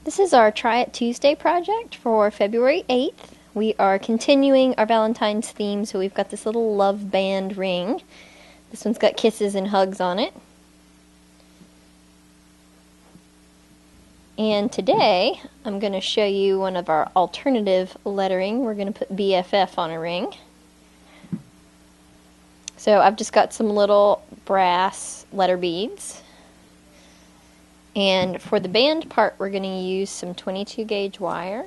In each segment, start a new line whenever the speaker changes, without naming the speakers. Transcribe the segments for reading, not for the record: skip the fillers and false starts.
This is our Try It Tuesday project for February 8th. We are continuing our Valentine's theme, so we've got this little love band ring. This one's got kisses and hugs on it. And today, I'm going to show you one of our alternative lettering. We're going to put BFF on a ring. So I've just got some little brass letter beads. And for the band part, we're going to use some 22 gauge wire.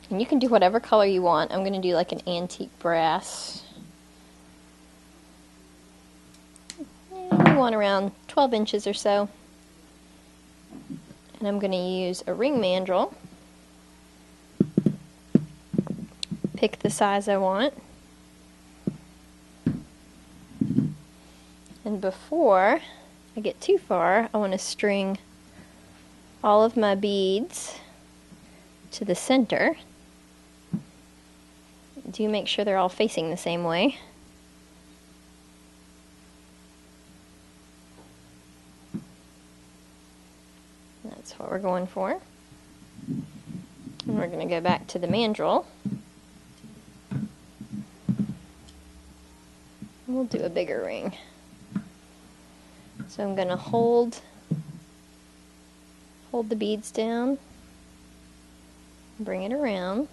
And you can do whatever color you want. I'm going to do like an antique brass. We want around 12 inches or so. And I'm going to use a ring mandrel. Pick the size I want. And before I get too far, I want to string all of my beads to the center. Do make sure they're all facing the same way. That's what we're going for. And we're going to go back to the mandrel. We'll do a bigger ring. So I'm going to hold the beads down, bring it around.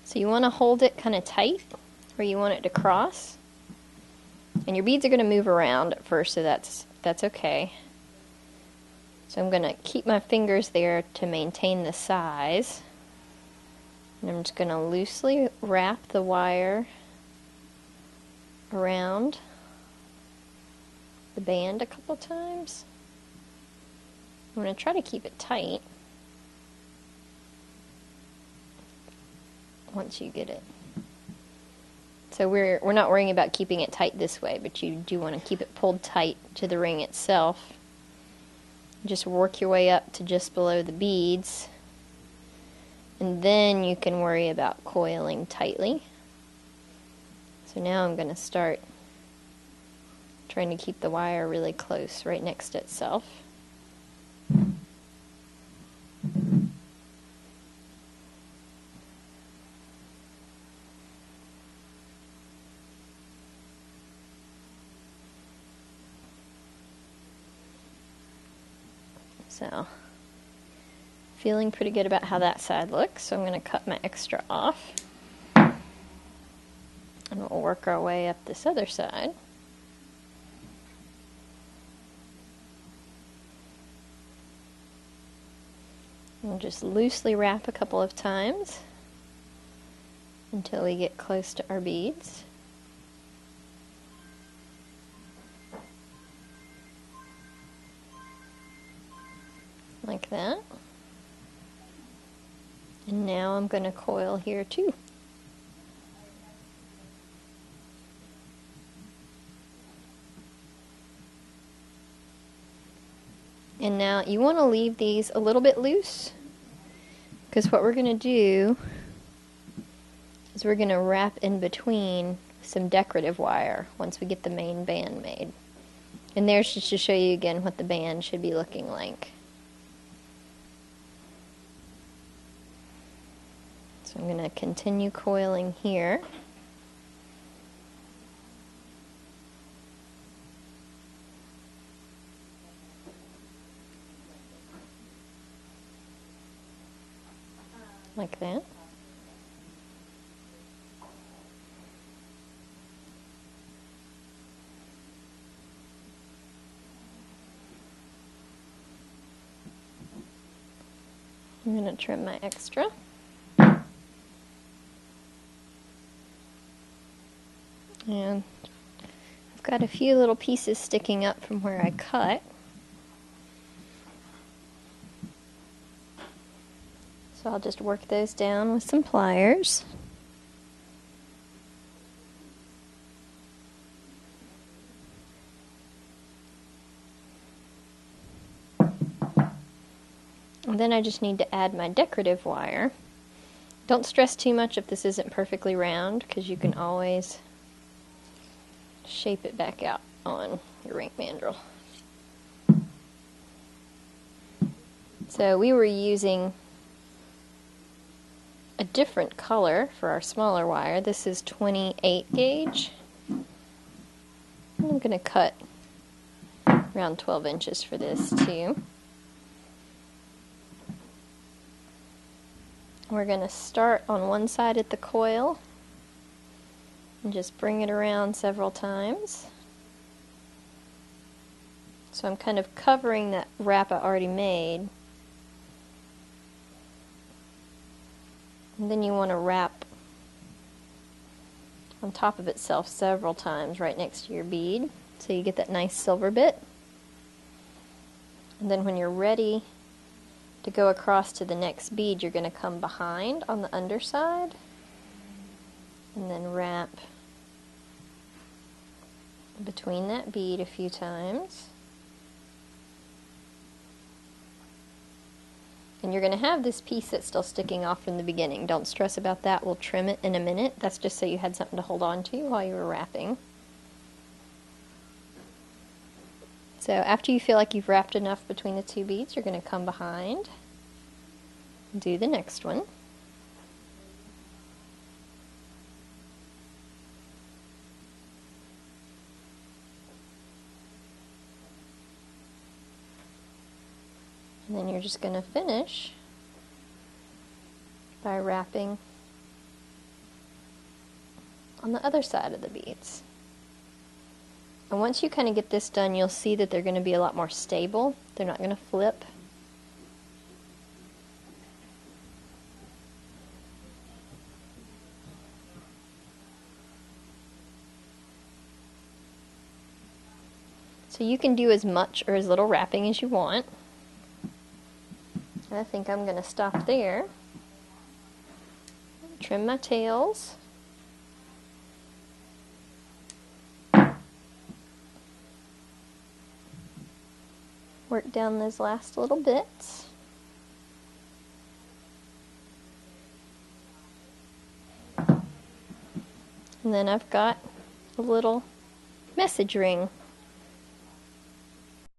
So you want to hold it kind of tight, or you want it to cross. And your beads are going to move around at first, so that's okay. So I'm going to keep my fingers there to maintain the size. And I'm just going to loosely wrap the wire around the band a couple times. I'm going to try to keep it tight once you get it. So we're not worrying about keeping it tight this way, but you do want to keep it pulled tight to the ring itself. Just work your way up to just below the beads, and then you can worry about coiling tightly. So now I'm going to start trying to keep the wire really close, right next to itself. So, feeling pretty good about how that side looks, so I'm going to cut my extra off. And we'll work our way up this other side. And just loosely wrap a couple of times until we get close to our beads. Like that. And now I'm going to coil here too. And now you want to leave these a little bit loose, because what we're going to do is we're going to wrap in between some decorative wire once we get the main band made. And there's just to show you again what the band should be looking like. So I'm going to continue coiling here. Like that. I'm going to trim my extra. And I've got a few little pieces sticking up from where I cut. So I'll just work those down with some pliers. And then I just need to add my decorative wire. Don't stress too much if this isn't perfectly round, because you can always shape it back out on your ring mandrel. So we were using a different color for our smaller wire. This is 28 gauge. I'm going to cut around 12 inches for this too. We're going to start on one side at the coil and just bring it around several times. So I'm kind of covering that wrap I already made. And then you want to wrap on top of itself several times right next to your bead so you get that nice silver bit. And then when you're ready to go across to the next bead, you're going to come behind on the underside and then wrap between that bead a few times. And you're going to have this piece that's still sticking off from the beginning. Don't stress about that. We'll trim it in a minute. That's just so you had something to hold on to while you were wrapping. So after you feel like you've wrapped enough between the two beads, you're going to come behind and do the next one. And then you're just going to finish by wrapping on the other side of the beads. And once you kind of get this done, you'll see that they're going to be a lot more stable. They're not going to flip. So you can do as much or as little wrapping as you want. I think I'm going to stop there. Trim my tails. Work down those last little bits. And then I've got a little message ring